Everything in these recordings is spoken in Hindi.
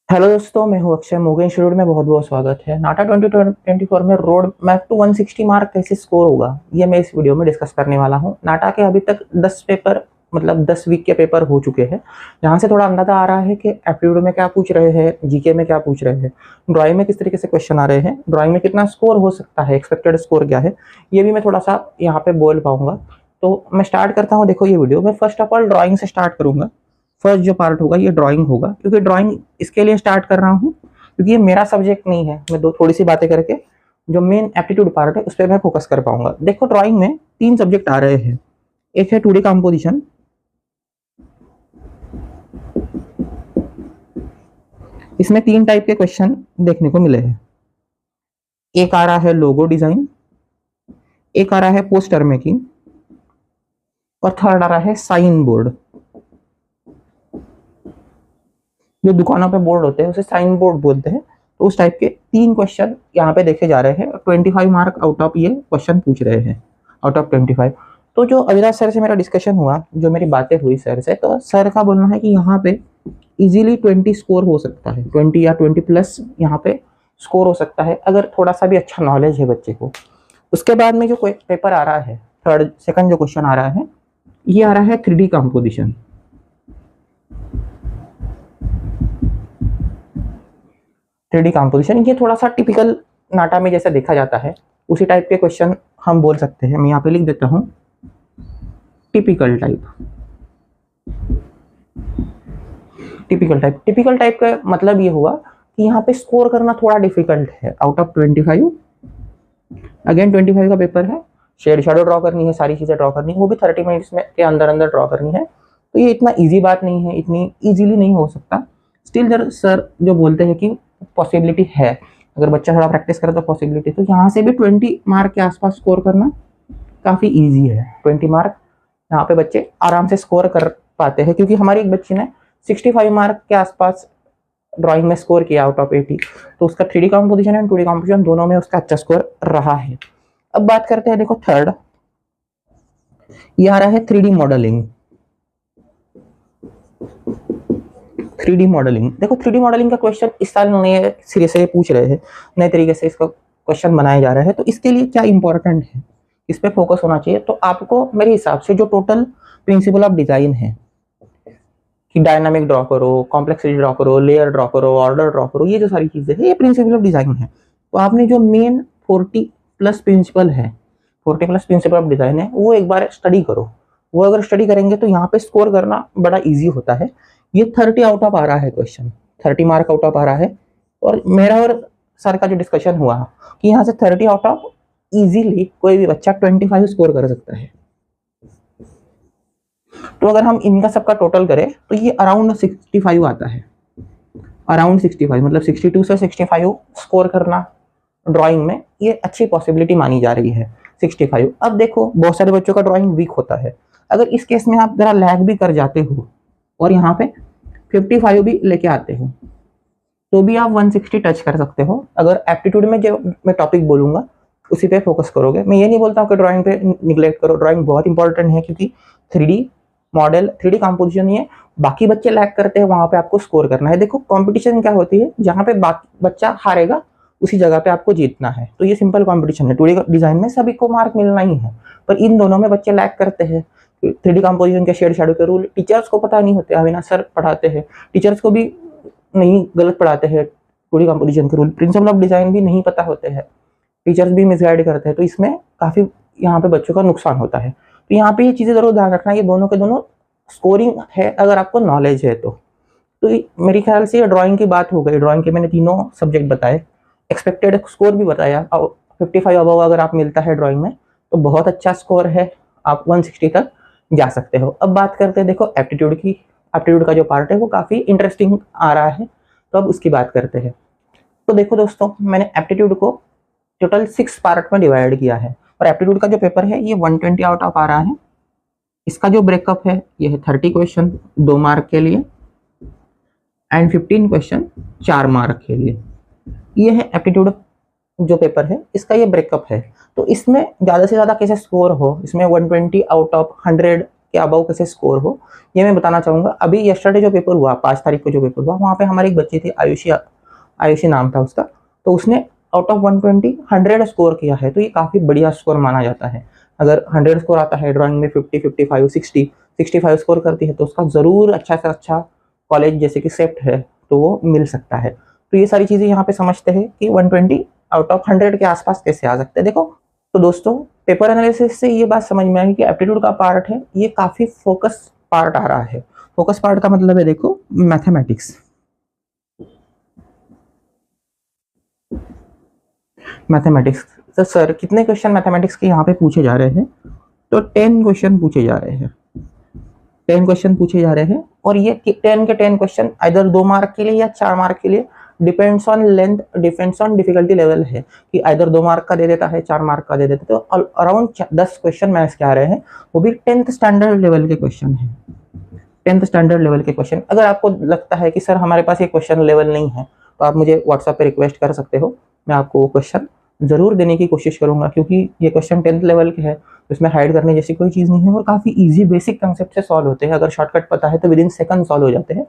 हेलो दोस्तों, मैं हूं अक्षय। मोगे इंस्टीट्यूट में बहुत बहुत स्वागत है। नाटा 2024 में रोड मैप टू 160 मार्क कैसे स्कोर होगा, ये मैं इस वीडियो में डिस्कस करने वाला हूं। नाटा के अभी तक 10 पेपर मतलब 10 वीक के पेपर हो चुके हैं, जहां से थोड़ा अंदाजा आ रहा है कि एप्टीट्यूड में क्या पूछ रहे हैं, जीके में क्या पूछ रहे हैं, ड्राइंग में किस तरीके से क्वेश्चन आ रहे हैं, ड्राइंग में कितना स्कोर हो सकता है, एक्सपेक्टेड स्कोर क्या है, ये भी मैं थोड़ा सा यहाँ पे बोल पाऊंगा। तो मैं स्टार्ट करता हूँ। देखो, ये वीडियो मैं फर्स्ट ऑफ ऑल ड्राइंग से स्टार्ट करूंगा। फर्स्ट जो पार्ट होगा ये ड्राइंग होगा, क्योंकि ड्राइंग इसके लिए स्टार्ट कर रहा हूँ क्योंकि ये मेरा सब्जेक्ट नहीं है। मैं दो थोड़ी सी बातें करके जो मेन एप्टीट्यूड पार्ट है उस पर मैं फोकस कर पाऊंगा। देखो, ड्राइंग में 3 सब्जेक्ट आ रहे हैं। एक है 2D कंपोजिशन, इसमें 3 टाइप के क्वेश्चन देखने को मिले हैं। एक आ रहा है लोगो डिजाइन, एक आ रहा है पोस्टर मेकिंग, और थर्ड आ रहा है साइन बोर्ड। जो दुकानों पे बोर्ड होते हैं उसे साइन बोर्ड बोलते हैं। तो उस टाइप के 3 क्वेश्चन यहाँ पे देखे जा रहे हैं। 25 मार्क आउट ऑफ ये क्वेश्चन पूछ रहे हैं, आउट ऑफ 25। तो जो अविनाश सर से मेरा डिस्कशन हुआ, जो मेरी बातें हुई सर से, तो सर का बोलना है कि यहाँ पे इजीली 20 स्कोर हो सकता है, 20 या 20 प्लस यहाँ पे स्कोर हो सकता है, अगर थोड़ा सा भी अच्छा नॉलेज है बच्चे को। उसके बाद में जो पेपर आ रहा है, सेकंड जो क्वेश्चन आ रहा है, ये आ रहा है 3D कंपोजिशन। 3D कंपोजिशन ये थोड़ा सा टिपिकल नाटा में जैसा देखा जाता है उसी टाइप के क्वेश्चन हम बोल सकते हैं। मैं यहाँ पे लिख देता हूँ टिपिकल टाइप। टिपिकल टाइप का मतलब ये हुआ कि यहाँ पे स्कोर करना थोड़ा डिफिकल्ट है। आउट ऑफ 25, अगेन 25 का पेपर है, शेड शैडो ड्रॉ करनी है, सारी चीजें ड्रॉ करनी है, वो भी 30 मिनट्स में के अंदर अंदर ड्रॉ करनी है। तो ये इतना इजी बात नहीं है, इतनी इजीली नहीं हो सकता। स्टिल सर जो बोलते हैं कि पॉसिबिलिटी है, अगर बच्चा थोड़ा प्रैक्टिस करे तो पॉसिबिलिटी। तो यहाँ से भी 20 मार्क के आसपास स्कोर करना काफ़ी ईजी है। 20 मार्क यहाँ पे बच्चे आराम से स्कोर कर पाते हैं, क्योंकि हमारी एक बच्ची ने 65 मार्क के आसपास ड्राइंग में स्कोर किया आउट ऑफ 80। तो उसका 3D composition and 2D composition दोनों में उसका अच्छा स्कोर रहा है। अब बात करते हैं, देखो थर्ड ये आ रहा है 3D मॉडलिंग। 3D मॉडलिंग, देखो 3D मॉडलिंग का क्वेश्चन इस साल नए सिरे से पूछ रहे हैं, नए तरीके से इसका क्वेश्चन बनाया जा रहा है। तो इसके लिए क्या इंपॉर्टेंट है, इस पे फोकस होना चाहिए। तो आपको मेरे हिसाब से जो टोटल प्रिंसिपल ऑफ डिजाइन है कि डायनामिक ड्रॉ करो, कॉम्प्लेक्सिटी ड्रॉ करो, लेयर ड्रॉ करो, ऑर्डर ड्रॉ करो, ये जो सारी चीजें हैं ये प्रिंसिपल ऑफ डिजाइन है। तो आपने जो मेन 40 प्लस प्रिंसिपल है, 40 प्लस प्रिंसिपल ऑफ डिजाइन है, वो एक बार स्टडी करो। वो अगर स्टडी करेंगे तो यहाँ पे स्कोर करना बड़ा ईजी होता है। ये 30 आउट ऑफ आ रहा है क्वेश्चन, 30 मार्क आउट ऑफ आ रहा है। और मेरा और सर का जो डिस्कशन हुआ कि यहाँ से 30 आउट ऑफ इजीली कोई भी बच्चा 25 स्कोर कर सकता है। तो अगर हम इनका सबका टोटल करें तो ये अराउंड 65 आता है। अराउंड 65 मतलब 62 से 65 स्कोर करना ड्राइंग में ये अच्छी पॉसिबिलिटी मानी जा रही है। 65। अब देखो, बहुत सारे बच्चों का ड्राइंग वीक होता है। अगर इस केस में आप जरा लैग भी कर जाते हो और यहाँ पे 55 भी लेके आते हो, तो भी आप 160 टच कर सकते हो, अगर एप्टीट्यूड में जो मैं टॉपिक बोलूंगा उसी पे फोकस करोगे। मैं ये नहीं बोलता हूँ कि ड्राइंग पे निगलेक्ट करो, ड्राइंग बहुत इंपॉर्टेंट है, क्योंकि 3D मॉडल, 3D कंपोजिशन ये बाकी बच्चे लैग करते हैं, वहां पे आपको स्कोर करना है। देखो कंपटीशन क्या होती है, जहाँ पे बच्चा हारेगा उसी जगह पे आपको जीतना है। तो ये सिंपल कंपटीशन है। 2D डिजाइन में सभी को मार्क मिलना ही है, पर इन दोनों में बच्चे लैग करते हैं। 3D कंपोजिशन के शेड शैडो के रूल टीचर्स को पता नहीं होते, अविनाश सर पढ़ाते हैं, टीचर्स को भी नहीं, गलत पढ़ाते हैं। 2D कंपोजिशन के रूल, प्रिंसिपल ऑफ डिजाइन भी नहीं पता होते हैं, टीचर्स भी मिसगाइड करते हैं। तो इसमें काफी यहाँ पे बच्चों का नुकसान होता है। तो यहाँ पे ये चीजें जरूर ध्यान रखना, ये दोनों के दोनों स्कोरिंग है अगर आपको नॉलेज है तो। मेरे ख्याल से ड्राइंग की बात हो गई। ड्राइंग के मैंने तीनों सब्जेक्ट बताए, एक्सपेक्टेड स्कोर भी बताया। 55 अबव अगर आप मिलता है ड्राइंग में तो बहुत अच्छा स्कोर है, आप 160 तक जा सकते हो। अब बात करते हैं, देखो एप्टीट्यूड की। एप्टीट्यूड का जो पार्ट है वो काफी इंटरेस्टिंग आ रहा है, तो अब उसकी बात करते हैं। तो देखो दोस्तों, मैंने एप्टीट्यूड को टोटल 6 पार्ट में डिवाइड किया है, और एप्टीट्यूड का जो पेपर है ये 120 आउट ऑफ आ रहा है। इसका जो ब्रेकअप है ये है 30 क्वेश्चन 2 मार्क के लिए एंड 15 क्वेश्चन 4 मार्क के लिए। ये है एप्टीट्यूड जो पेपर है, इसका ये ब्रेकअप है। तो इसमें ज़्यादा से ज़्यादा कैसे स्कोर हो, इसमें 120 आउट ऑफ 100 के अबव कैसे स्कोर हो, ये मैं बताना चाहूँगा। अभी यस्टरडे जो पेपर हुआ, 5 तारीख को जो पेपर हुआ, वहाँ पे हमारे एक बच्चे थे, आयुषी, आयुषी नाम था उसका, तो उसने आउट ऑफ 120 100 स्कोर किया है। तो ये काफ़ी बढ़िया स्कोर माना जाता है। अगर 100 स्कोर आता है ड्राइंग में, 50, 55, 60, 65 स्कोर करती है तो उसका ज़रूर अच्छा से अच्छा कॉलेज जैसे कि सेप्ट है तो वो मिल सकता है। तो ये सारी चीज़ें यहाँ पे समझते हैं कि 120 आउट ऑफ 100 के आसपास कैसे आ सकते हैं। देखो तो दोस्तों, पेपर एनालिसिस से ये बात समझ में आई कि एप्टीट्यूड का पार्ट है ये काफ़ी फोकस पार्ट आ रहा है। फोकस पार्ट का मतलब है देखो मैथमेटिक्स। मैथमेटिक्स तो सर कितने क्वेश्चन मैथमेटिक्स के यहाँ पे पूछे जा रहे हैं? तो 10 क्वेश्चन पूछे जा रहे हैं। 10 क्वेश्चन पूछे जा रहे हैं और ये 10 के 10 क्वेश्चन इधर 2 मार्क के लिए या 4 मार्क के लिए, depends on length, depends on difficulty level है कि इधर 2 मार्क का दे देता है, 4 मार्क का दे देता है। तो अराउंड 10 क्वेश्चन मैथ्स के आ रहे हैं, वो भी 10th स्टैंडर्ड लेवल के क्वेश्चन है। 10th स्टैंडर्ड लेवल के क्वेश्चन। अगर आपको लगता है कि सर हमारे पास ये क्वेश्चन लेवल नहीं है तो आप मुझे व्हाट्सएप पे रिक्वेस्ट कर सकते हो, मैं आपको वो क्वेश्चन जरूर देने की कोशिश करूंगा, क्योंकि ये क्वेश्चन 10th लेवल के है, इसमें हाइड करने जैसी कोई चीज़ नहीं है और काफ़ी इजी बेसिक कंसेप्ट से सॉल्व होते हैं। अगर शॉर्टकट पता है तो विद इन सेकंड सॉल्व हो जाते हैं।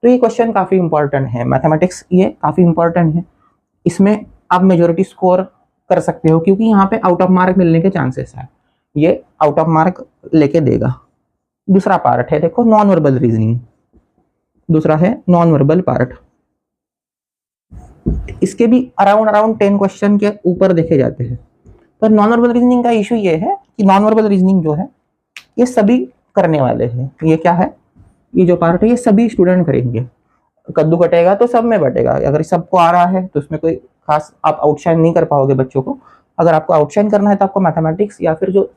तो ये क्वेश्चन काफ़ी इंपॉर्टेंट है, मैथमेटिक्स ये काफ़ी इंपॉर्टेंट है। इसमें आप मेजोरिटी स्कोर कर सकते हो क्योंकि यहाँ पे आउट ऑफ मार्क मिलने के चांसेस है, ये आउट ऑफ मार्क लेके देगा। दूसरा पार्ट है देखो नॉन वर्बल रीजनिंग, दूसरा है नॉन वर्बल पार्ट। इसके भी अराउंड 10 क्वेश्चन के ऊपर देखे जाते हैं। पर नॉन वर्बल रीजनिंग का इशू ये है कि नॉन वर्बल रीजनिंग जो है ये सभी करने वाले हैं। ये क्या है, ये जो पार्ट है ये सभी स्टूडेंट करेंगे। कद्दू कटेगा तो सब में बटेगा। अगर सबको आ रहा है तो उसमें कोई खास आप आउटशाइन नहीं कर पाओगे बच्चों को। अगर आपको आउटशाइन करना है तो आपको मैथमेटिक्स या फिर जो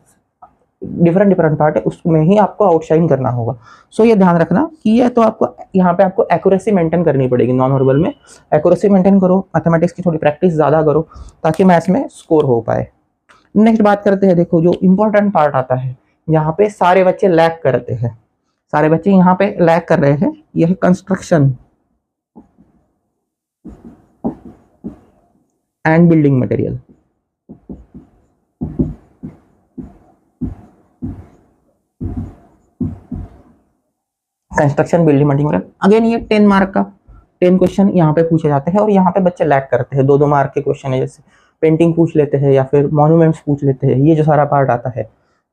डिफरेंट पार्ट है उसमें ही आपको आउटशाइन करना होगा। सो ये ध्यान रखना कि ये तो आपको यहाँ पे आपको एक्यूरेसी मेंटेन करनी पड़ेगी। नॉन वर्बल में एक्यूरेसी मेंटेन करो, मैथमेटिक्स की थोड़ी प्रैक्टिस ज़्यादा करो ताकि मैथ्स में स्कोर हो पाए। नेक्स्ट बात करते हैं, देखो जो इंपॉर्टेंट पार्ट आता है यहाँ पे सारे बच्चे लैग करते हैं, सारे बच्चे यहाँ पे लैग कर रहे हैं, यह है construction and building material. Construction building material again ये 10 मार्क का 10 क्वेश्चन यहाँ पे पूछे जाते हैं और यहाँ पे बच्चे लैग करते हैं। 2-2 मार्क के क्वेश्चन है, जैसे पेंटिंग पूछ लेते हैं या फिर मॉन्यूमेंट्स पूछ लेते हैं। ये जो सारा पार्ट आता है,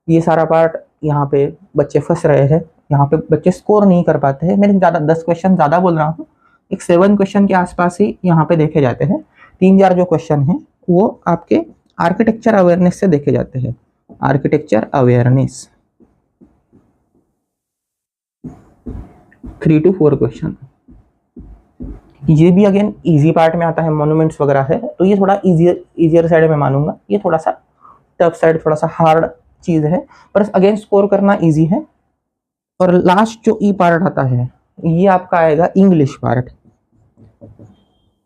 ये सारा पार्ट यहाँ पे बच्चे फंस रहे हैं, यहाँ पे बच्चे स्कोर नहीं कर पाते हैं। मैंने ज़्यादा 10 क्वेश्चन ज़्यादा बोल रहा हूँ, एक 7 क्वेश्चन के आसपास ही यहाँ पे देखे जाते हैं। 3-4 जो क्वेश्चन हैं वो आपके आर्किटेक्चर अवेयरनेस से देखे जाते हैं। आर्किटेक्चर अवेयरनेस 3 to 4 क्वेश्चन, ये भी अगेन इजी पार्ट में आता है। मॉन्यूमेंट्स वगैरह है तो ये थोड़ा इजियर साइड में मानूंगा, ये थोड़ा सा टफ साइड, थोड़ा सा हार्ड चीज़ है, पर अगेन स्कोर करना इजी है। और लास्ट जो ई पार्ट आता है ये आपका आएगा इंग्लिश पार्ट।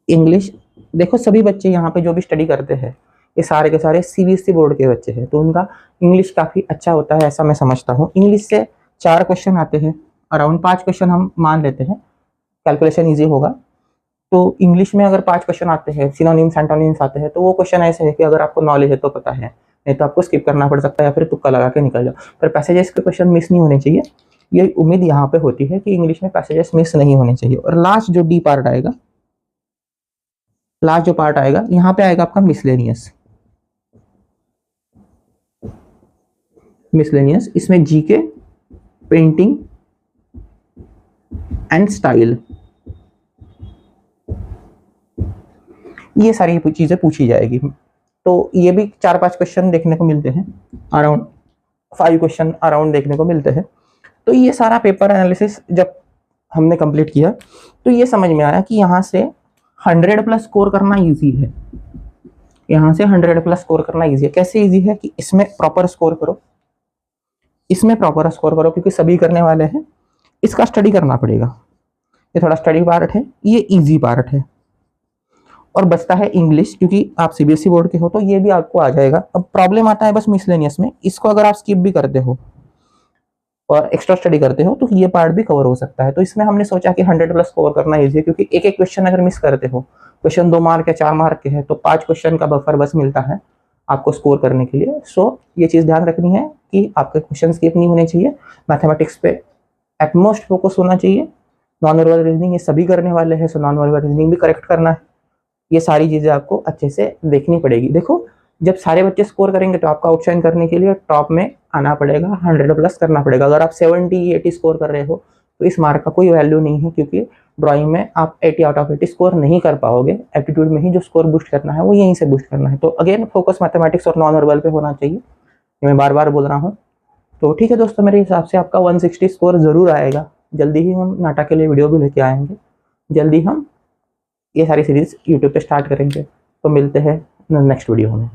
इंग्लिश देखो सभी बच्चे यहाँ पे जो भी स्टडी करते हैं ये सारे के सारे सीबीएसई बोर्ड के बच्चे हैं, तो उनका इंग्लिश काफ़ी अच्छा होता है ऐसा मैं समझता हूँ। इंग्लिश से 4 क्वेश्चन आते हैं, अराउंड 5 क्वेश्चन हम मान लेते हैं, कैलकुलेशन ईजी होगा। तो इंग्लिश में अगर 5 क्वेश्चन आते हैं, सिनोनिम्स एंटोनिम्स आते हैं, तो वो क्वेश्चन ऐसे है कि अगर आपको नॉलेज है तो पता है, नहीं तो आपको स्किप करना पड़ सकता है या फिर तुक्का लगा के निकल जाओ। पर पैसेजेस के क्वेश्चन मिस नहीं होने चाहिए, ये उम्मीद यहाँ पे होती है कि इंग्लिश में पैसेजेस मिस नहीं होने चाहिए। और लास्ट जो डी पार्ट आएगा, लास्ट जो पार्ट आएगा यहाँ पे आएगा आपका मिसलेनियस। मिसलेनियस इसमें जीके, पेंटिंग एंड स्टाइल, ये सारी चीजें पूछी जाएगी। तो ये भी 4-5 क्वेश्चन देखने को मिलते हैं, अराउंड 5 क्वेश्चन अराउंड देखने को मिलते हैं। तो ये सारा पेपर एनालिसिस जब हमने कंप्लीट किया तो ये समझ में आया कि यहाँ से 100+ स्कोर करना इजी है। यहाँ से 100+ स्कोर करना इजी है। कैसे इजी है कि इसमें प्रॉपर स्कोर करो, इसमें प्रॉपर स्कोर करो, क्योंकि सभी करने वाले हैं, इसका स्टडी करना पड़ेगा। ये थोड़ा स्टडी पार्ट है, ये इजी पार्ट है। और बचता है इंग्लिश, क्योंकि आप सीबीएसई बोर्ड के हो तो ये भी आपको आ जाएगा। अब प्रॉब्लम आता है बस मिसलेनियस में, इसको अगर आप स्किप भी करते हो और एक्स्ट्रा स्टडी करते हो तो ये पार्ट भी कवर हो सकता है। तो इसमें हमने सोचा कि 100+ स्कोर करना ईजी है, क्योंकि एक क्वेश्चन अगर मिस करते हो, क्वेश्चन 2 मार्क या 4 मार्क के है, तो 5 क्वेश्चन का बफर बस मिलता है आपको स्कोर करने के लिए। सो ये चीज़ ध्यान रखनी है कि आपके क्वेश्चन स्किप नहीं होने चाहिए, मैथमेटिक्स पे एटमोस्ट फोकस होना चाहिए। नॉन वर्बल रीजनिंग ये सभी करने वाले हैं, सो नॉन वर्बल रीजनिंग भी करेक्ट करना है। ये सारी चीज़ें आपको अच्छे से देखनी पड़ेगी। देखो जब सारे बच्चे स्कोर करेंगे तो आपको आउटशाइन करने के लिए टॉप में आना पड़ेगा, 100+ करना पड़ेगा। अगर आप 70-80 स्कोर कर रहे हो तो इस मार्क का कोई वैल्यू नहीं है, क्योंकि ड्राइंग में आप 80 आउट ऑफ 80 स्कोर नहीं कर पाओगे। एप्टीट्यूड में ही जो स्कोर बूस्ट करना है वो यहीं से बूस्ट करना है। तो अगेन फोकस मैथमेटिक्स और नॉन वर्बल पे होना चाहिए, ये मैं बार बार बोल रहा हूँ। तो ठीक है दोस्तों, मेरे हिसाब से आपका 160 स्कोर ज़रूर आएगा। जल्दी ही हम नाटा के लिए वीडियो भी लेके आएंगे, जल्दी हम ये सारी सीरीज़ यूट्यूब पे स्टार्ट करेंगे। तो मिलते हैं नेक्स्ट वीडियो में।